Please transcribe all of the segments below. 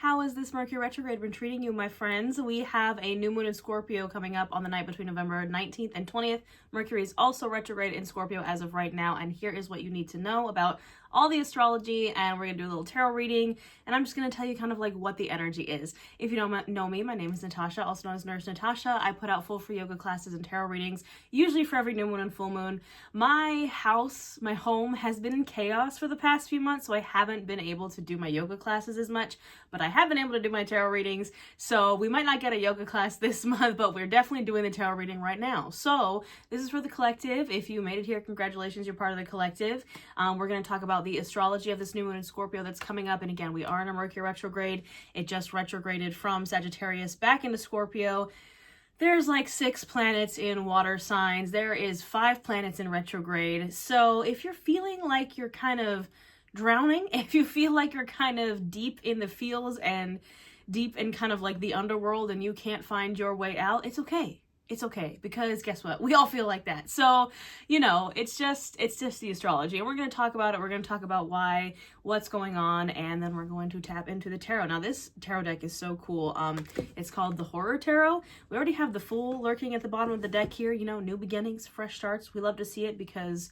How has this Mercury retrograde been treating you, my friends? We have a new moon in Scorpio coming up on the night between November 19th and 20th. Mercury is also retrograde in Scorpio as of right now, and here is what you need to know about all the astrology, and we're gonna do a little tarot reading, and I'm just gonna tell you kind of like what the energy is. If you don't know me, my name is Natasha, also known as Nurse Natasha. I put out full free yoga classes and tarot readings, usually for every new moon and full moon. My home has been in chaos for the past few months, so I haven't been able to do my yoga classes as much, but I have been able to do my tarot readings, so we might not get a yoga class this month, but we're definitely doing the tarot reading right now. So this is for the collective. If you made it here, congratulations, you're part of the collective. We're going to talk about the astrology of this new moon in Scorpio that's coming up, and again, we are in a Mercury retrograde. It just retrograded from Sagittarius back into Scorpio. There's like 6 planets in water signs. There is 5 planets in retrograde. So if you're feeling like you're kind of drowning, if you feel like you're kind of deep in the feels and deep in kind of like the underworld and you can't find your way out, it's okay. It's okay, because guess what? We all feel like that. So, you know, it's just the astrology, and we're going to talk about it. We're going to talk about what's going on, and then we're going to tap into the tarot. Now, this tarot deck is so cool. It's called the Horror Tarot. We already have the Fool lurking at the bottom of the deck here. You know, new beginnings, fresh starts. We love to see it because,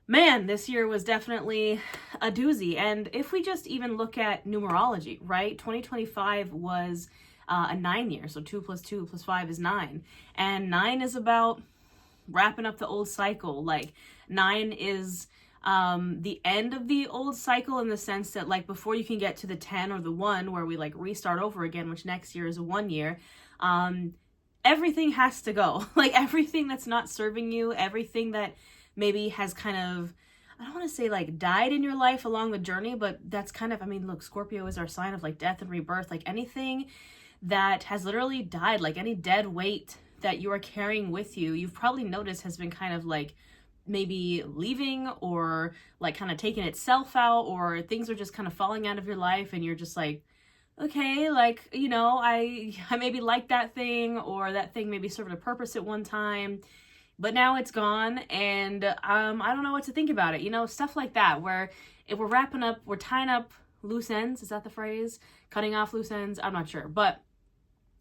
man, this year was definitely a doozy. And if we just even look at numerology, right? 2025 was a 9 year, so 2 + 2 + 5 is 9, and 9 is about wrapping up the old cycle. Like 9 is the end of the old cycle, in the sense that like before you can get to the 10 or the 1 where we like restart over again, which next year is a 1 year, everything has to go. Like everything that's not serving you, everything that maybe has kind of, I don't want to say like died in your life along the journey, but that's kind of, I mean, look, Scorpio is our sign of like death and rebirth. Like anything that has literally died, like any dead weight that you are carrying with you, you've probably noticed has been kind of like maybe leaving, or like kind of taking itself out, or things are just kind of falling out of your life, and you're just like, okay, like, you know, I maybe like that thing, or that thing maybe served a purpose at one time, but now it's gone, and I don't know what to think about it. You know, stuff like that, where if we're wrapping up, we're tying up loose ends, is that the phrase? Cutting off loose ends? I'm not sure, but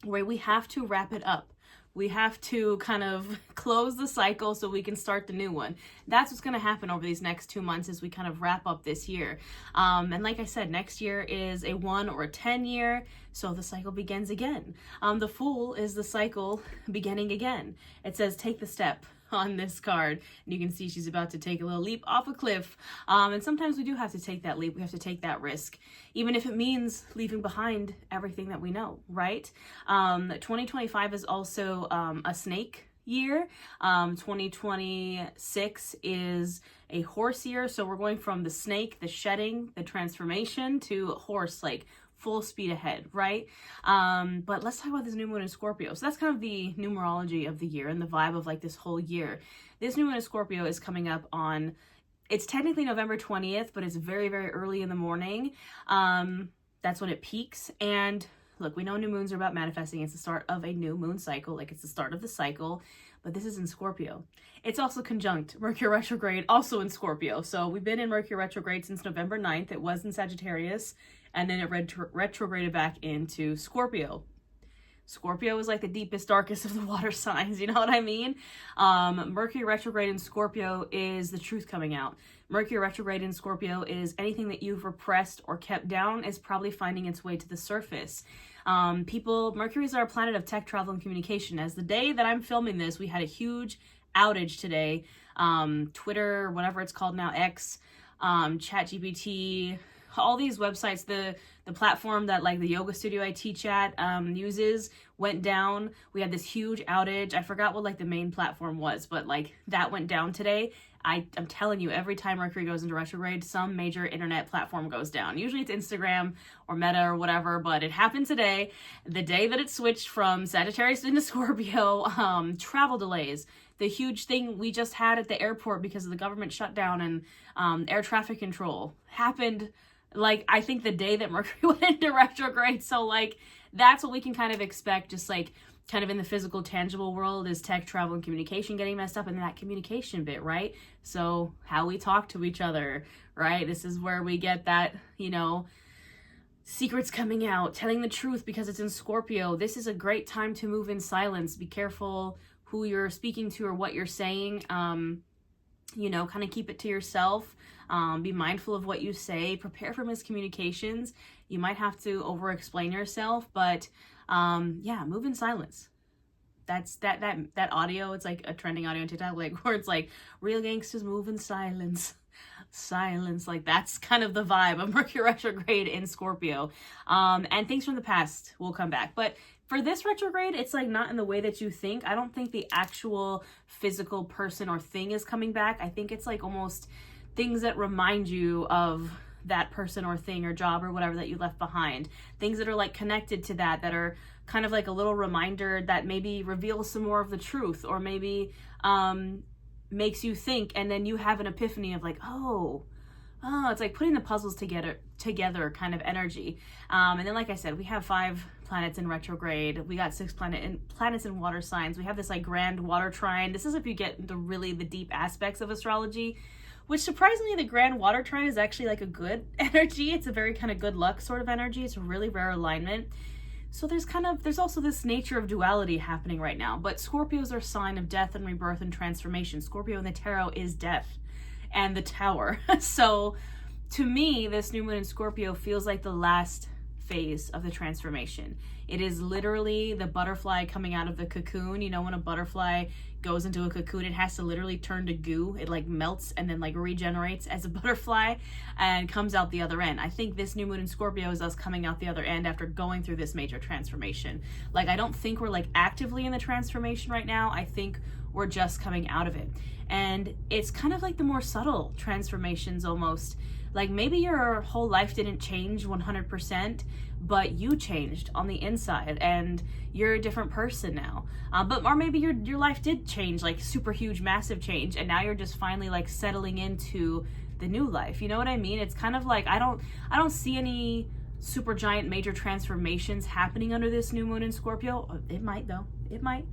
where we have to wrap it up. We have to kind of close the cycle so we can start the new one. That's what's going to happen over these next 2 months as we kind of wrap up this year. And like I said, next year is a 1 or a 10 year, so the cycle begins again. The Fool is the cycle beginning again. It says take the step on this card, and you can see she's about to take a little leap off a cliff, and sometimes we do have to take that leap. We have to take that risk, even if it means leaving behind everything that we know, right? 2025 is also a snake year. 2026 is a horse year, so we're going from the snake, the shedding, the transformation, to horse, like full speed ahead, right? But let's talk about this new moon in Scorpio. So that's kind of the numerology of the year and the vibe of like this whole year. This new moon in Scorpio is coming up on, it's technically November 20th, but it's very, very early in the morning. That's when it peaks. And look, we know new moons are about manifesting. It's the start of a new moon cycle, like it's the start of the cycle, but this is in Scorpio. It's also conjunct Mercury retrograde, also in Scorpio. So we've been in Mercury retrograde since November 9th. It was in Sagittarius, and then it retrograded back into Scorpio. Scorpio is like the deepest, darkest of the water signs, you know what I mean? Mercury retrograde in Scorpio is the truth coming out. Mercury retrograde in Scorpio is anything that you've repressed or kept down is probably finding its way to the surface. Mercury is our planet of tech, travel, and communication. As the day that I'm filming this, we had a huge outage today. Twitter, whatever it's called now, X, ChatGPT, all these websites, the platform that like the yoga studio I teach at uses went down. We had this huge outage. I forgot what like the main platform was, but like that went down today. I'm telling you, every time Mercury goes into retrograde, some major internet platform goes down. Usually it's Instagram or Meta or whatever, but it happened today, the day that it switched from Sagittarius into Scorpio. Travel delays, the huge thing we just had at the airport because of the government shutdown and air traffic control happened, like, I think the day that Mercury went into retrograde. So like, that's what we can kind of expect, just like kind of in the physical, tangible world, is tech, travel, and communication getting messed up, and that communication bit, right? So how we talk to each other, right? This is where we get that, you know, secrets coming out, telling the truth because it's in Scorpio. This is a great time to move in silence. Be careful who you're speaking to or what you're saying. You know, kind of keep it to yourself. Be mindful of what you say. Prepare for miscommunications. You might have to over-explain yourself, but yeah, move in silence. That's that audio. It's like a trending audio on TikTok, like where it's like real gangsters move in silence. Silence, like that's kind of the vibe of Mercury retrograde in Scorpio. And things from the past will come back, but for this retrograde, it's like not in the way that you think. I don't think the actual physical person or thing is coming back. I think it's like almost things that remind you of that person or thing or job or whatever that you left behind. Things that are like connected to that are kind of like a little reminder that maybe reveals some more of the truth, or maybe makes you think, and then you have an epiphany of like, oh, it's like putting the puzzles together kind of energy. And then, like I said, we have 5 planets in retrograde. We got 6 planets in water signs. We have this like grand water trine. This is if you get into really the deep aspects of astrology, which surprisingly the grand water trine is actually like a good energy. It's a very kind of good luck sort of energy. It's a really rare alignment. So there's also this nature of duality happening right now. But Scorpios are a sign of death and rebirth and transformation. Scorpio in the tarot is death and the tower. So to me, this new moon in Scorpio feels like the last phase of the transformation. It is literally the butterfly coming out of the cocoon. You know, when a butterfly goes into a cocoon, it has to literally turn to goo. It like melts and then like regenerates as a butterfly and comes out the other end. I think this new moon in Scorpio is us coming out the other end after going through this major transformation. Like, I don't think we're like actively in the transformation right now. I think we're just coming out of it. And it's kind of like the more subtle transformations almost. Like maybe your whole life didn't change 100%, but you changed on the inside and you're a different person now. Or maybe your life did change, like super huge, massive change, and now you're just finally like settling into the new life. You know what I mean? It's kind of like, I don't see any super giant major transformations happening under this new moon in Scorpio. It might though. It might.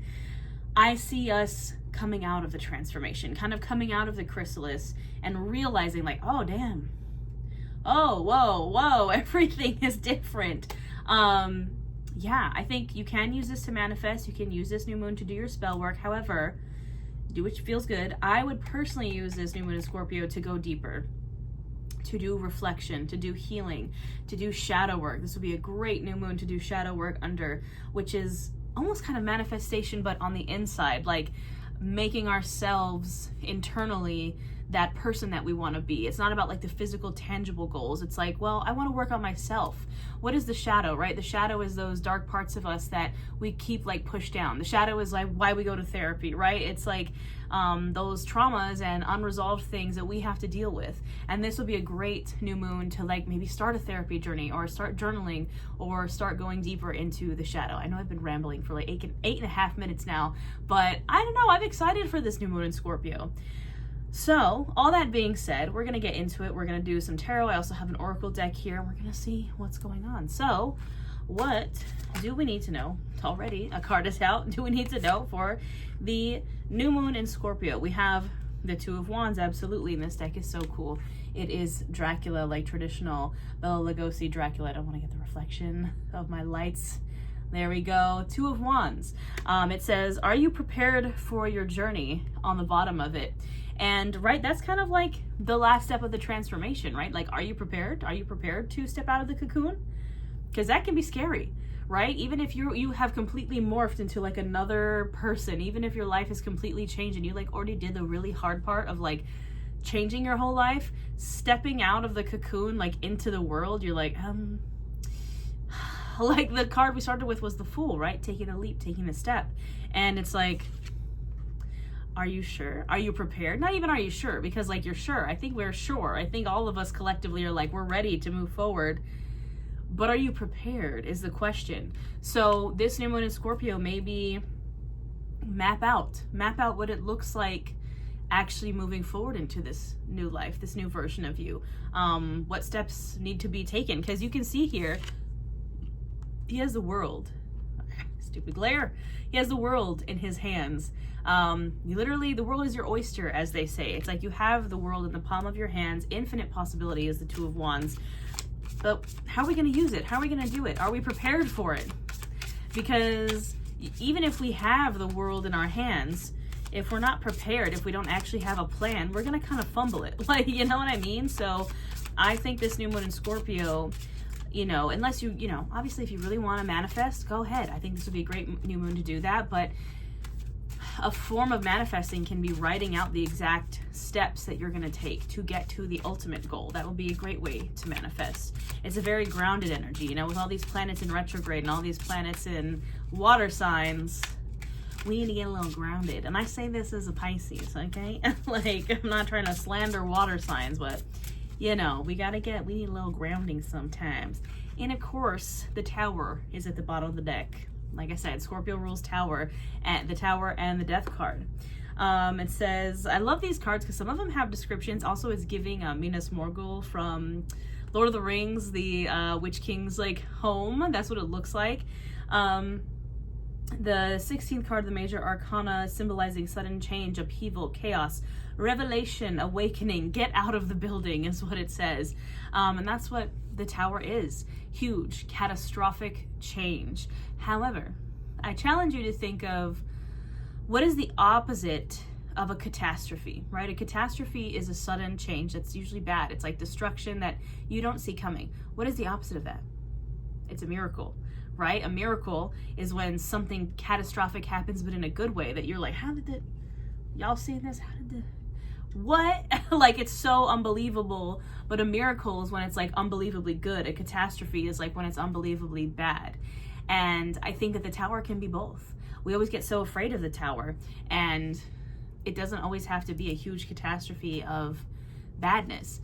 I see us coming out of the transformation, kind of coming out of the chrysalis and realizing like, oh damn. Oh, whoa, everything is different. Yeah, I think you can use this to manifest. You can use this new moon to do your spell work. However, do what feels good. I would personally use this new moon in Scorpio to go deeper, to do reflection, to do healing, to do shadow work. This would be a great new moon to do shadow work under, which is almost kind of manifestation, but on the inside, like making ourselves internally that person that we want to be. It's not about like the physical, tangible goals. It's like, well, I want to work on myself. What is the shadow, right? The shadow is those dark parts of us that we keep like pushed down. The shadow is like why we go to therapy, right? It's like those traumas and unresolved things that we have to deal with. And this would be a great new moon to like maybe start a therapy journey or start journaling or start going deeper into the shadow. I know I've been rambling for like eight and a half minutes now, but I don't know. I'm excited for this new moon in Scorpio. So, all that being said, we're going to get into it. We're going to do some tarot. I also have an oracle deck here, and we're going to see what's going on. So, what do we need to know? Already, a card is out. Do we need to know for the new moon in Scorpio? We have the Two of Wands, absolutely, and this deck is so cool. It is Dracula, like traditional Bela Lugosi Dracula. I don't want to get the reflection of my lights. There we go. Two of Wands. It says, are you prepared for your journey on the bottom of it? And right, that's kind of like the last step of the transformation, right? Like, are you prepared? Are you prepared to step out of the cocoon? Because that can be scary, right? Even if you have completely morphed into like another person, even if your life is completely changed and you like already did the really hard part of like changing your whole life, stepping out of the cocoon, like into the world, you're like, like the card we started with was the Fool, right? Taking a leap, taking a step. And it's like, are you sure? Are you prepared? Not even are you sure, because like you're sure. I think we're sure. I think all of us collectively are like, we're ready to move forward. But are you prepared is the question. So this new moon in Scorpio, maybe map out what it looks like actually moving forward into this new life, this new version of you. What steps need to be taken? Because you can see here, he has the world. Stupid glare. He has the world in his hands. Literally, the world is your oyster, as they say. It's like you have the world in the palm of your hands. Infinite possibility is the Two of Wands. But how are we going to use it? How are we going to do it? Are we prepared for it? Because even if we have the world in our hands, if we're not prepared, if we don't actually have a plan, we're going to kind of fumble it. Like, you know what I mean? So I think this new moon in Scorpio, you know, unless you know, obviously if you really want to manifest, go ahead. I think this would be a great new moon to do that. But a form of manifesting can be writing out the exact steps that you're going to take to get to the ultimate goal. That will be a great way to manifest. It's a very grounded energy, you know, with all these planets in retrograde and all these planets in water signs. We need to get a little grounded. And I say this as a Pisces, okay? Like, I'm not trying to slander water signs, but, you know, we need a little grounding sometimes. And of course, the Tower is at the bottom of the deck. Like I said, Scorpio rules Tower, and the Tower and the Death card. It says, I love these cards because some of them have descriptions. Also, it's giving Minas Morgul from Lord of the Rings, the Witch King's like home. That's what it looks like. The 16th card, the Major Arcana, symbolizing sudden change, upheaval, chaos, revelation, awakening, get out of the building is what it says. And that's what the Tower is. Huge, catastrophic change. However, I challenge you to think of what is the opposite of a catastrophe, right? A catastrophe is a sudden change that's usually bad. It's like destruction that you don't see coming. What is the opposite of that? It's a miracle, right? A miracle is when something catastrophic happens, but in a good way, that you're like, how did that, y'all see this? How did the, what? Like, it's so unbelievable. But a miracle is when it's like unbelievably good. A catastrophe is like when it's unbelievably bad. And I think that the Tower can be both. We always get so afraid of the Tower, and it doesn't always have to be a huge catastrophe of badness.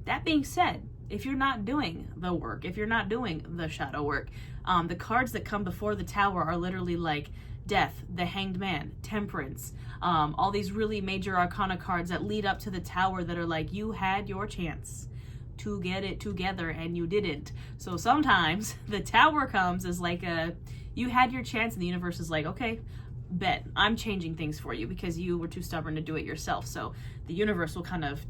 That being said, if you're not doing the work, if you're not doing the shadow work, the cards that come before the Tower are literally like Death, the Hanged Man, Temperance, all these really major arcana cards that lead up to the Tower that are like, you had your chance to get it together and you didn't. So sometimes the Tower comes as like you had your chance and the universe is like, okay, bet, I'm changing things for you because you were too stubborn to do it yourself. So the universe will kind of,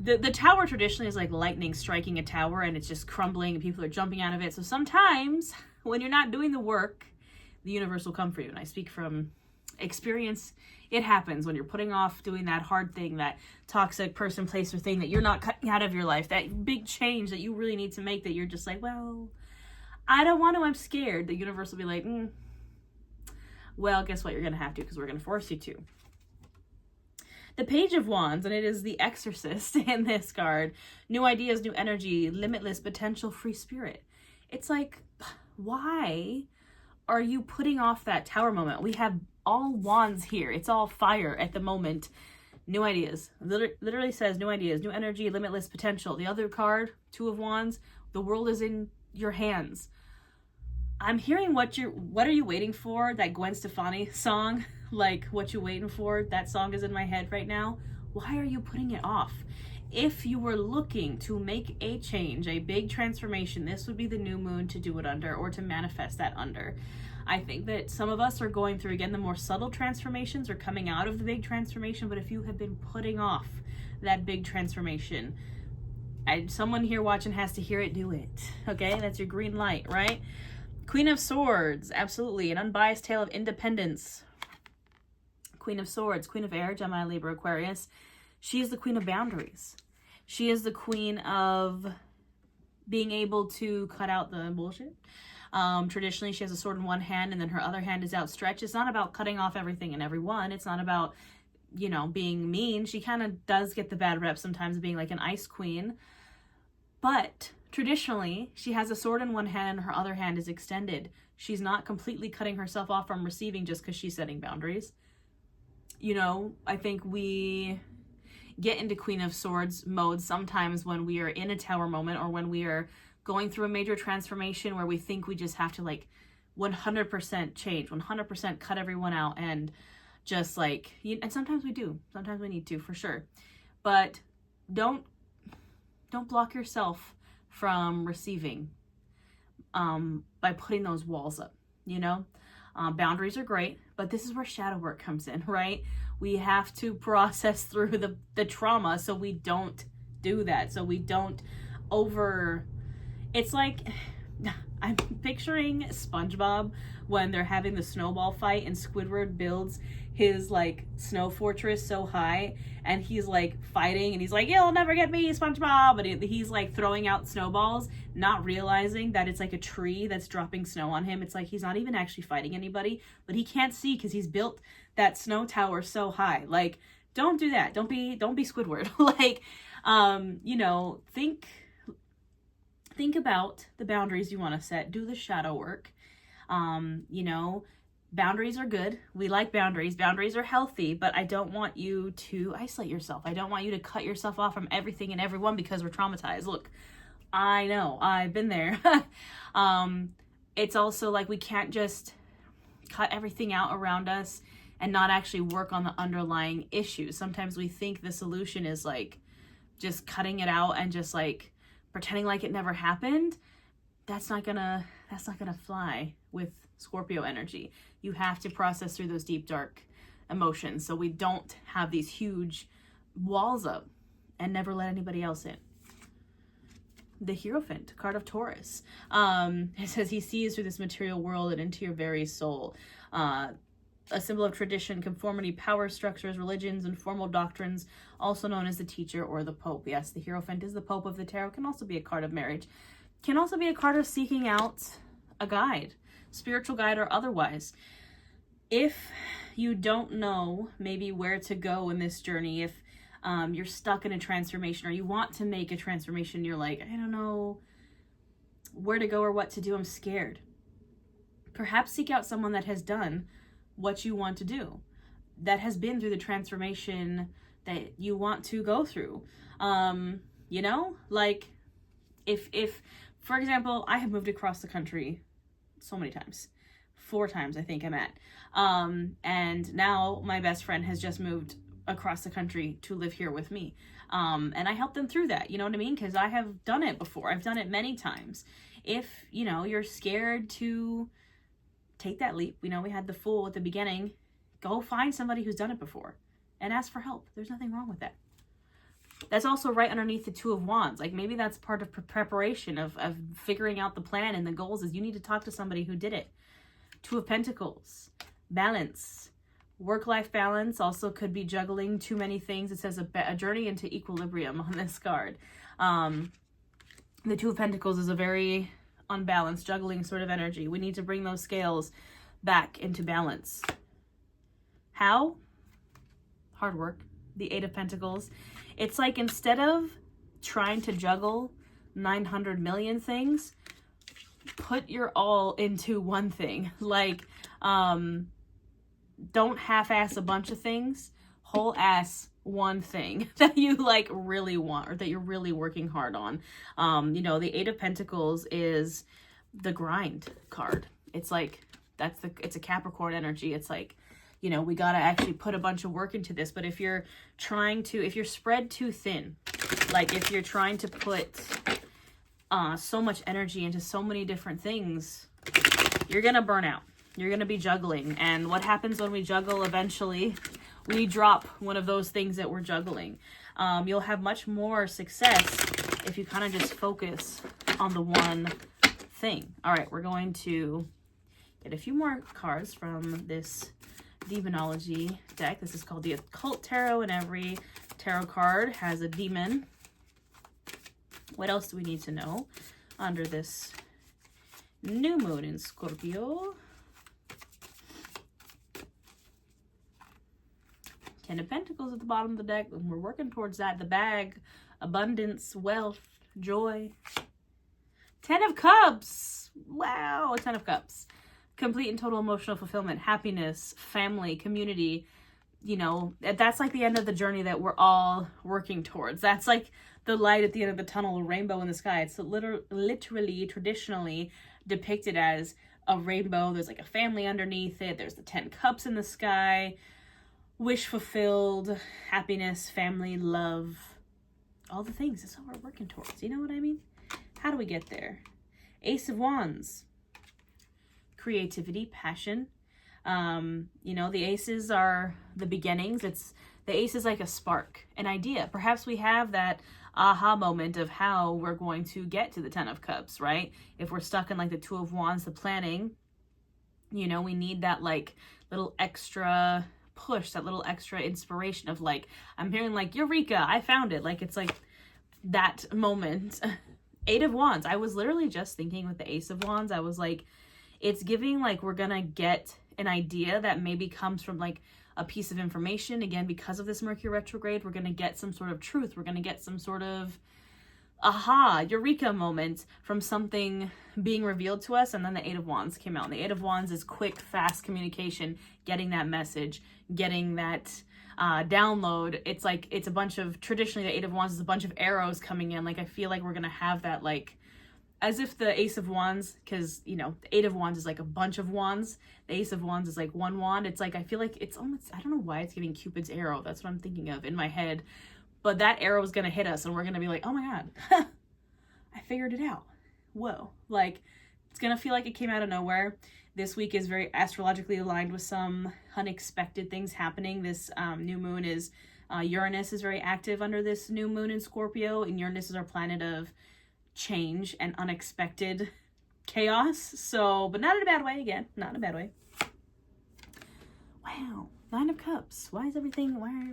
the Tower traditionally is like lightning striking a tower and it's just crumbling and people are jumping out of it. So sometimes when you're not doing the work, the universe will come for you. And I speak from experience. It happens when you're putting off doing that hard thing, that toxic person, place, or thing that you're not cutting out of your life, that big change that you really need to make, that you're just like, well, I don't want to, I'm scared. The universe will be like, well, guess what? You're going to have to, because we're going to force you to. The Page of Wands, and it is the Exorcist in this card. New ideas, new energy, limitless potential, free spirit. It's like, why are you putting off that Tower moment? We have all wands here. It's all fire at the moment. New ideas. Literally says new ideas, new energy, limitless potential. The other card, Two of Wands, the world is in your hands. I'm hearing what are you waiting for? That Gwen Stefani song, like what you waiting for? That song is in my head right now. Why are you putting it off? If you were looking to make a change, a big transformation, this would be the new moon to do it under, or to manifest that under. I think that some of us are going through, again, the more subtle transformations or coming out of the big transformation. But if you have been putting off that big transformation, someone here watching has to hear it, do it. Okay, that's your green light, right? Queen of Swords, absolutely. An unbiased tale of independence. Queen of Swords, Queen of Air, Gemini, Libra, Aquarius. She is the queen of boundaries. She is the queen of being able to cut out the bullshit. Traditionally, she has a sword in one hand and then her other hand is outstretched. It's not about cutting off everything and everyone. It's not about, you know, being mean. She kind of does get the bad rep sometimes, being like an ice queen. But traditionally, she has a sword in one hand and her other hand is extended. She's not completely cutting herself off from receiving just because she's setting boundaries. You know, I think we get into Queen of Swords mode sometimes when we are in a Tower moment, or when we are going through a major transformation where we think we just have to like 100% change, 100% cut everyone out, and just like, and sometimes we do, sometimes we need to, for sure. But don't block yourself from receiving by putting those walls up, you know? Boundaries are great, but this is where shadow work comes in, right? We have to process through the trauma so we don't do that, so we don't It's like, I'm picturing SpongeBob when they're having the snowball fight and Squidward builds his like snow fortress so high and he's like fighting and he's like, you'll never get me, SpongeBob, and he's like throwing out snowballs, not realizing that it's like a tree that's dropping snow on him. It's like he's not even actually fighting anybody, but he can't see because he's built that snow tower so high. Like, don't do that. Don't be Squidward. Like, you know, think about the boundaries you want to set. Do the shadow work. You know, boundaries are good. We like boundaries. Boundaries are healthy, but I don't want you to isolate yourself. I don't want you to cut yourself off from everything and everyone because we're traumatized. Look, I know, I've been there. It's also like we can't just cut everything out around us and not actually work on the underlying issues. Sometimes we think the solution is like just cutting it out and just like pretending like it never happened. That's not gonna fly with Scorpio energy. You have to process through those deep, dark emotions so we don't have these huge walls up and never let anybody else in. The Hierophant, card of Taurus. It says he sees through this material world and into your very soul. A symbol of tradition, conformity, power structures, religions, and formal doctrines, also known as the teacher or the Pope. Yes, the Hierophant is the Pope of the tarot. Can also be a card of marriage. Can also be a card of seeking out a guide, spiritual guide or otherwise. If you don't know maybe where to go in this journey, if you're stuck in a transformation or you want to make a transformation, you're like, I don't know where to go or what to do, I'm scared. Perhaps seek out someone that has done what you want to do, that has been through the transformation that you want to go through. You know, like if for example, I have moved across the country so many times, 4 times I think I'm at, and now my best friend has just moved across the country to live here with me, and I help them through that, you know what I mean, because I have done it before. I've done it many times. If you know you're scared to take that leap, you know, we had the Fool at the beginning, go find somebody who's done it before and ask for help. There's nothing wrong with that. That's also right underneath the Two of Wands. Like maybe that's part of preparation of figuring out the plan and the goals, is you need to talk to somebody who did it. Two of Pentacles, balance, work-life balance. Also could be juggling too many things. It says a journey into equilibrium on this card. The Two of Pentacles is a very unbalanced, juggling sort of energy. We need to bring those scales back into balance. How? Hard work. The Eight of Pentacles. It's like instead of trying to juggle 900 million things, put your all into one thing. Like, don't half-ass a bunch of things. Whole ass one thing that you like really want or that you're really working hard on. You know, the Eight of Pentacles is the grind card. It's like, it's a Capricorn energy. It's like, you know, we got to actually put a bunch of work into this. But if you're spread too thin, like if you're trying to put so much energy into so many different things, you're going to burn out. You're going to be juggling. And what happens when we juggle? Eventually, we drop one of those things that we're juggling. You'll have much more success if you kind of just focus on the one thing. All right, we're going to get a few more cards from this Demonology deck. This is called the Occult Tarot, and every tarot card has a demon. What else do we need to know under this new moon in Scorpio? 10 of Pentacles at the bottom of the deck, and we're working towards that. The bag, abundance, wealth, joy. 10 of Cups. Wow, 10 of Cups. Complete and total emotional fulfillment, happiness, family, community. You know, that's like the end of the journey that we're all working towards. That's like the light at the end of the tunnel, a rainbow in the sky. It's literally, traditionally depicted as a rainbow. There's like a family underneath it. There's the 10 cups in the sky. Wish fulfilled, happiness, family, love, all the things. That's what we're working towards. You know what I mean? How do we get there? Ace of Wands. Creativity, passion. You know, the aces are the beginnings. The ace is like a spark, an idea. Perhaps we have that aha moment of how we're going to get to the 10 of Cups, right? If we're stuck in like the 2 of Wands, the planning, you know, we need that like little extra push, that little extra inspiration of like, I'm hearing like, Eureka, I found it. Like, it's like that moment. 8 of Wands. I was literally just thinking with the Ace of Wands, I was like, it's giving like we're gonna get an idea that maybe comes from like a piece of information. Again, because of this Mercury retrograde, we're gonna get some sort of truth. We're gonna get some sort of aha, Eureka moment from something being revealed to us. And then the 8 of Wands came out. And the 8 of Wands is quick, fast communication, getting that message, getting that download. It's like, it's a bunch of, traditionally the 8 of Wands is a bunch of arrows coming in. Like, I feel like we're going to have that, like, as if the Ace of Wands, because, you know, the 8 of Wands is like a bunch of wands. The Ace of Wands is like one wand. It's like, I feel like it's almost, I don't know why it's giving Cupid's arrow. That's what I'm thinking of in my head. But that arrow is going to hit us and we're going to be like, oh my God, I figured it out. Whoa. Like, it's going to feel like it came out of nowhere. This week is very astrologically aligned with some unexpected things happening. This new moon is, Uranus is very active under this new moon in Scorpio. And Uranus is our planet of change and unexpected chaos. So, but not in a bad way, again, not in a bad way. Wow. 9 of Cups. Why is everything, why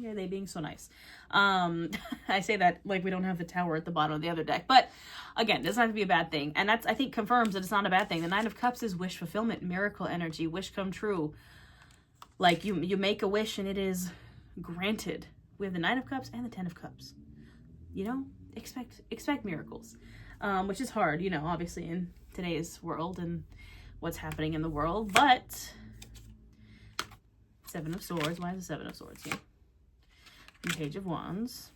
are they being so nice? I say that like we don't have the Tower at the bottom of the other deck. But again, it doesn't have to be a bad thing. And that's, I think, confirms that it's not a bad thing. The 9 of Cups is wish fulfillment, miracle energy, wish come true. Like you make a wish and it is granted. We have the 9 of Cups and the 10 of Cups. You know, expect miracles. Which is hard, you know, obviously in today's world and what's happening in the world. But 7 of Swords. Why is the 7 of Swords here? And Page of Wands.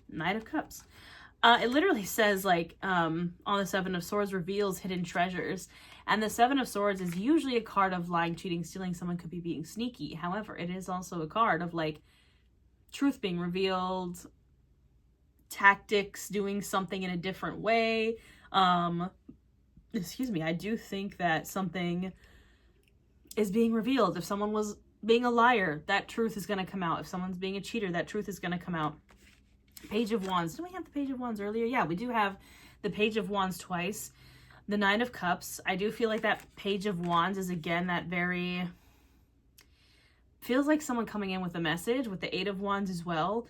Knight of Cups. It literally says, like, on the 7 of Swords, reveals hidden treasures. And the 7 of Swords is usually a card of lying, cheating, stealing. Someone could be being sneaky. However, it is also a card of, like, truth being revealed, tactics, doing something in a different way. Excuse me, I do think that something is being revealed. If someone was being a liar, that truth is going to come out. If someone's being a cheater, that truth is going to come out. Page of Wands. Did we have the Page of Wands earlier? Yeah, we do have the Page of Wands twice. The 9 of Cups. I do feel like that Page of Wands is, again, that very, feels like someone coming in with a message, with the 8 of Wands as well.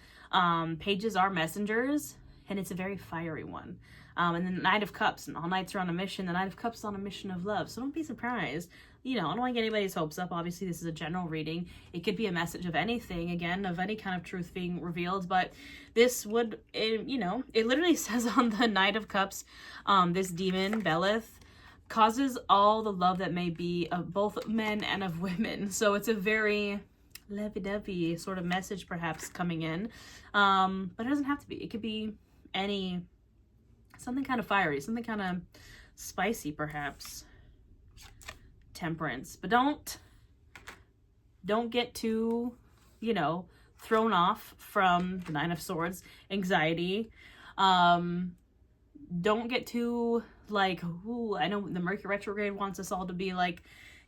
Pages are messengers, and it's a very fiery one. And then the 9 of Cups, and all knights are on a mission. The 9 of Cups is on a mission of love. So don't be surprised. You know, I don't want to get anybody's hopes up. Obviously, this is a general reading. It could be a message of anything, again, of any kind of truth being revealed. But this would, you know, it literally says on the Knight of Cups, this demon, Belith, causes all the love that may be of both men and of women. So it's a very lovey-dovey sort of message perhaps coming in. But it doesn't have to be. It could be any, something kind of fiery, something kind of spicy perhaps. Temperance. But don't get too, you know, thrown off from the 9 of Swords. Anxiety. Don't get too, like, ooh, I know the Mercury retrograde wants us all to be like,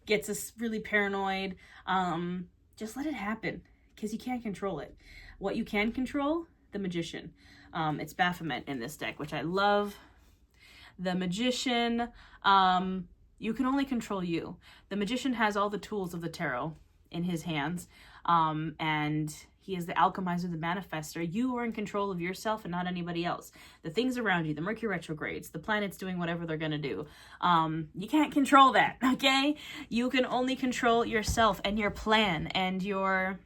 gets us really paranoid. Just let it happen, because you can't control it. What you can control, the Magician. It's Baphomet in this deck, which I love. The Magician, you can only control you. The Magician has all the tools of the tarot in his hands, and he is the alchemizer, the manifester. You are in control of yourself and not anybody else. The things around you, the Mercury retrogrades, the planets doing whatever they're going to do. You can't control that, okay? You can only control yourself and your plan and your,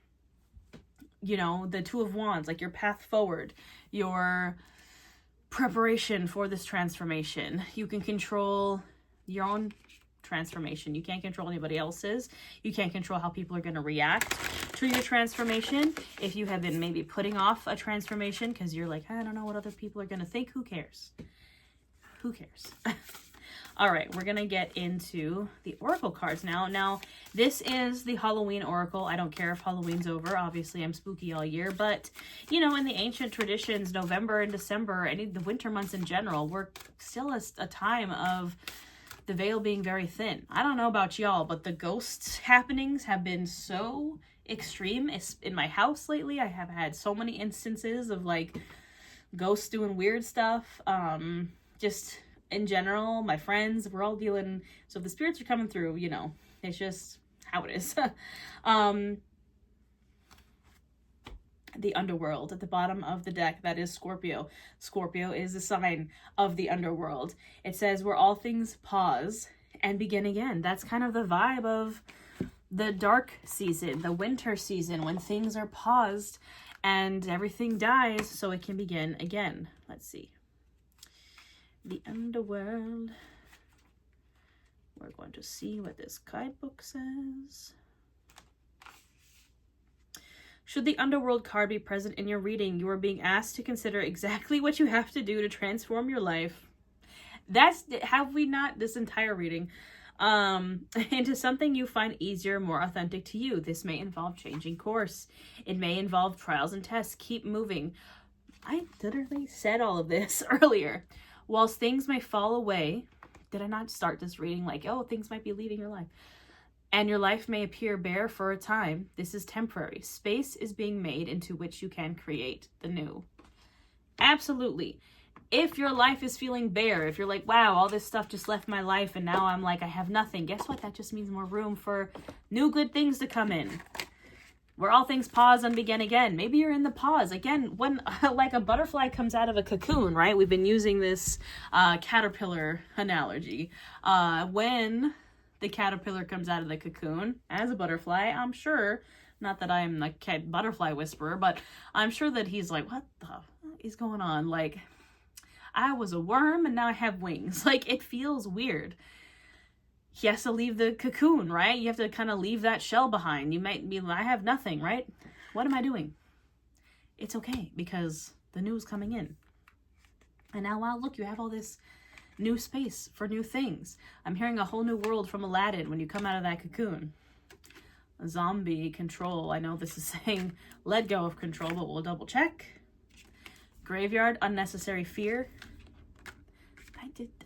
you know, the 2 of Wands, like your path forward, your preparation for this transformation. You can control your own transformation. You can't control anybody else's. You can't control how people are going to react to your transformation. If you have been maybe putting off a transformation because you're like, I don't know what other people are going to think. Who cares? Who cares? All right, we're going to get into the Oracle cards now. Now, this is the Halloween Oracle. I don't care if Halloween's over. Obviously, I'm spooky all year. But, you know, in the ancient traditions, November and December, the winter months in general, were still a time of the veil being very thin. I don't know about y'all, but the ghost happenings have been so extreme. In my house lately, I have had so many instances of like ghosts doing weird stuff. Just in general, my friends, we're all dealing. So if the spirits are coming through, you know, it's just how it is. The underworld at the bottom of the deck, that is Scorpio. Scorpio is the sign of the underworld. It says where all things pause and begin again. That's kind of the vibe of the dark season, the winter season, when things are paused and everything dies so it can begin again. Let's see. The underworld. We're going to see what this guidebook says. Should the underworld card be present in your reading, you are being asked to consider exactly what you have to do to transform your life. Have we not, this entire reading, into something you find easier, more authentic to you. This may involve changing course. It may involve trials and tests. Keep moving. I literally said all of this earlier. Whilst things may fall away, did I not start this reading like, oh, things might be leaving your life? And your life may appear bare for a time. This is temporary. Space is being made into which you can create the new. Absolutely. If your life is feeling bare, if you're like, wow, all this stuff just left my life and now I'm like, I have nothing. Guess what? That just means more room for new good things to come in. Where all things pause and begin again. Maybe you're in the pause. Again, when like a butterfly comes out of a cocoon, right? We've been using this caterpillar analogy. When the caterpillar comes out of the cocoon as a butterfly, I'm sure, not that I'm a butterfly whisperer, but I'm sure that he's like, what the is going on? Like, I was a worm and now I have wings. Like, it feels weird. He has to leave the cocoon, right? You have to kind of leave that shell behind. You might be like, I have nothing, right? What am I doing? It's okay, because the new is coming in. And now, wow, look, you have all this new space for new things. I'm hearing a whole new world from Aladdin when you come out of that cocoon. Zombie control. I know this is saying let go of control, but we'll double check. Graveyard, unnecessary fear.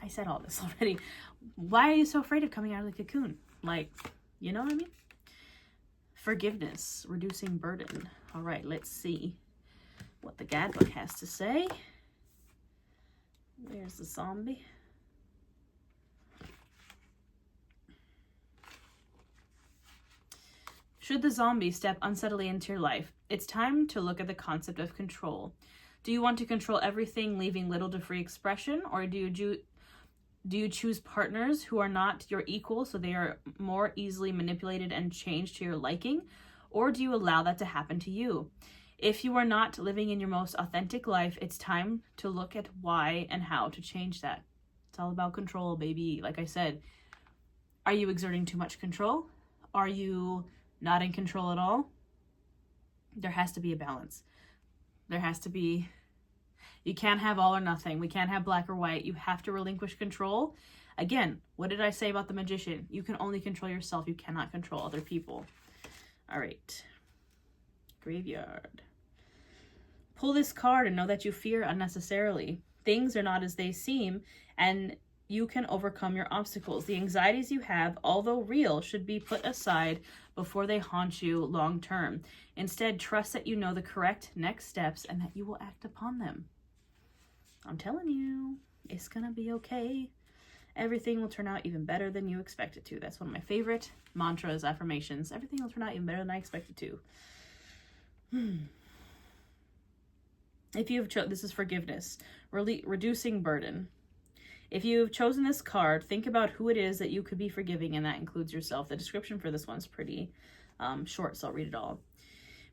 I said all this already. Why are you so afraid of coming out of the cocoon? Like, you know what I mean? Forgiveness, reducing burden. All right, let's see what the guidebook has to say. Where's the zombie? Should the zombie step unsteadily into your life, it's time to look at the concept of control. Do you want to control everything, leaving little to free expression, or do you choose partners who are not your equal, so they are more easily manipulated and changed to your liking, or do you allow that to happen to you? If you are not living in your most authentic life, it's time to look at why and how to change that. It's all about control, baby. Like I said, are you exerting too much control? Are you not in control at all? There has to be a balance. There has to be, you can't have all or nothing. We can't have black or white. You have to relinquish control. Again, what did I say about the magician? You can only control yourself. You cannot control other people. All right. Graveyard. Pull this card and know that you fear unnecessarily. Things are not as they seem, and you can overcome your obstacles. The anxieties you have, although real, should be put aside before they haunt you long term. Instead, trust that you know the correct next steps and that you will act upon them. I'm telling you, it's gonna be okay. Everything will turn out even better than you expect it to. That's one of my favorite mantras, affirmations. Everything will turn out even better than I expected to. If you have this is forgiveness, reducing burden. If you've chosen this card, think about who it is that you could be forgiving, and that includes yourself. The description for this one's pretty short, so I'll read it all.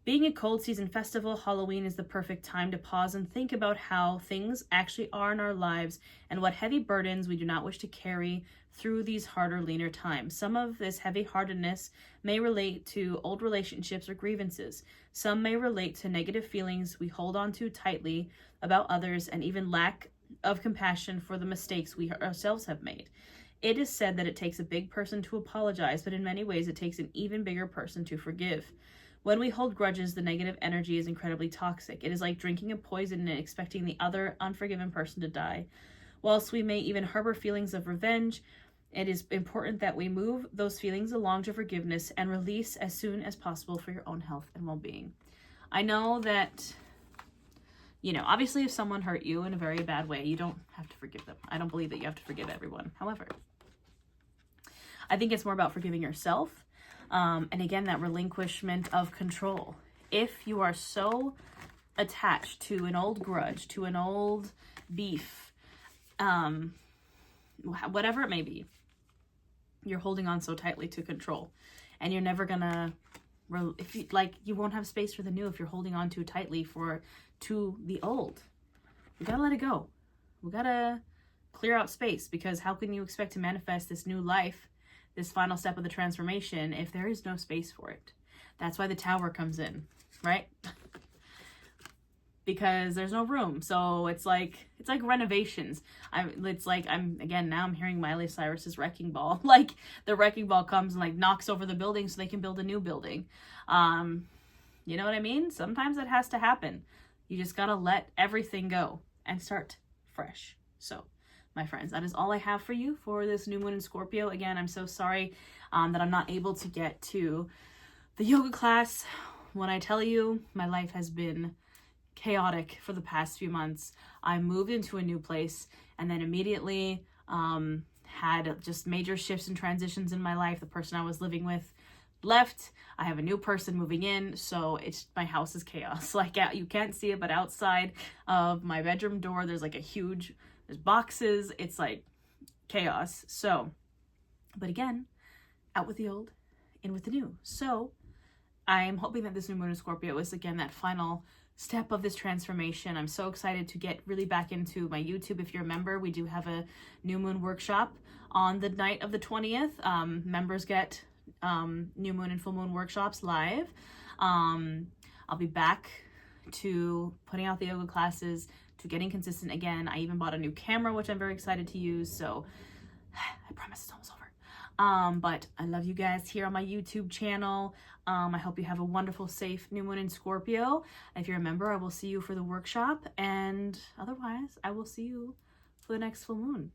Being a cold season festival, Halloween is the perfect time to pause and think about how things actually are in our lives and what heavy burdens we do not wish to carry through these harder, leaner times. Some of this heavy-heartedness may relate to old relationships or grievances. Some may relate to negative feelings we hold on to tightly about others, and even lack of compassion for the mistakes we ourselves have made. It is said that it takes a big person to apologize, but in many ways it takes an even bigger person to forgive. When we hold grudges, the negative energy is incredibly toxic. It is like drinking a poison and expecting the other unforgiven person to die. Whilst we may even harbor feelings of revenge, It is important that we move those feelings along to forgiveness and release as soon as possible for your own health and well-being. I know that, you know, obviously if someone hurt you in a very bad way, you don't have to forgive them. I don't believe that you have to forgive everyone. However, I think it's more about forgiving yourself. And again, that relinquishment of control. If you are so attached to an old grudge, to an old beef, whatever it may be, you're holding on so tightly to control, and you're never gonna, if you like, you won't have space for the new if you're holding on too tightly to the old. We gotta let it go. We gotta clear out space, because how can you expect to manifest this new life, this final step of the transformation, if there is no space for it? That's why the Tower comes in, right? Because there's no room. So it's like renovations. I'm hearing Miley Cyrus's Wrecking Ball. Like, the Wrecking Ball comes and like knocks over the building so they can build a new building. You know what I mean? Sometimes it has to happen. You just gotta let everything go and start fresh. So, my friends, that is all I have for you for this new moon in Scorpio. Again, I'm so sorry that I'm not able to get to the yoga class. When I tell you, my life has been chaotic for the past few months. I moved into a new place and then immediately had just major shifts and transitions in my life. The person I was living with left. I have a new person moving in, so my house is chaos. Like, you can't see it, but outside of my bedroom door, there's like there's boxes. It's like chaos. So, but again, out with the old, in with the new. So I'm hoping that this new moon in Scorpio is, again, that final step of this transformation. I'm so excited to get really back into my YouTube. If you're a member, we do have a new moon workshop on the night of the 20th. Members get new moon and full moon workshops live. I'll be back to putting out the yoga classes, to getting consistent again. I even bought a new camera, which I'm very excited to use. So I promise it's almost over. But I love you guys here on my YouTube channel. I hope you have a wonderful, safe new moon in Scorpio. If you're a member, I will see you for the workshop. And otherwise, I will see you for the next full moon.